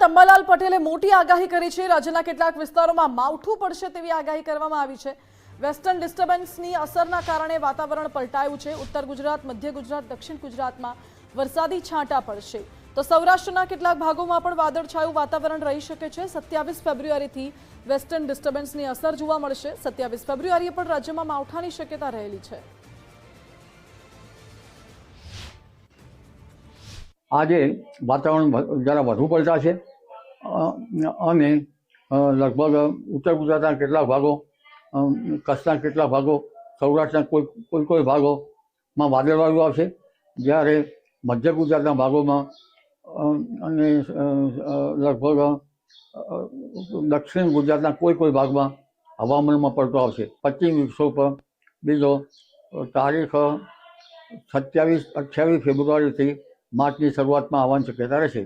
અંબાલાલ પટેલે મોટી આગાહી કરી છે। રાજ્યના કેટલાક વિસ્તારોમાં માવઠું પડશે તેવી આગાહી કરવામાં આવી છે। વેસ્ટર્ન ડિસ્ટર્બન્સની અસરના કારણે વાતાવરણ પલટાયું છે। ઉત્તર ગુજરાત, મધ્ય ગુજરાત, દક્ષિણ ગુજરાતમાં વરસાદી છાંટા પડશે તો સૌરાષ્ટ્રના કેટલાક ભાગોમાં પણ વાદળછાયું વાતાવરણ રહી શકે છે। 27 ફેબ્રુઆરીથી વેસ્ટર્ન ડિસ્ટર્બન્સની અસર જોવા મળશે। 27 ફેબ્રુઆરીએ પણ રાજ્યમાં માવઠાની શક્યતા રહેલી છે। આજે વાતાવરણ જરા વધુ પલટાશે અને લગભગ ઉત્તર ગુજરાતના કેટલાક ભાગો, કચ્છના કેટલાક ભાગો, સૌરાષ્ટ્રના કોઈ ભાગોમાં વાદળવાળું આવશે, જ્યારે મધ્ય ગુજરાતના ભાગોમાં અને લગભગ દક્ષિણ ગુજરાતના કોઈ ભાગમાં હવામાનમાં પલટો આવશે। પશ્ચિમ વિક્ષોભ બીજો તારીખ 27-28 ફેબ્રુઆરીથી માર્ચની શરૂઆતમાં આવવાની શક્યતા રહેશે।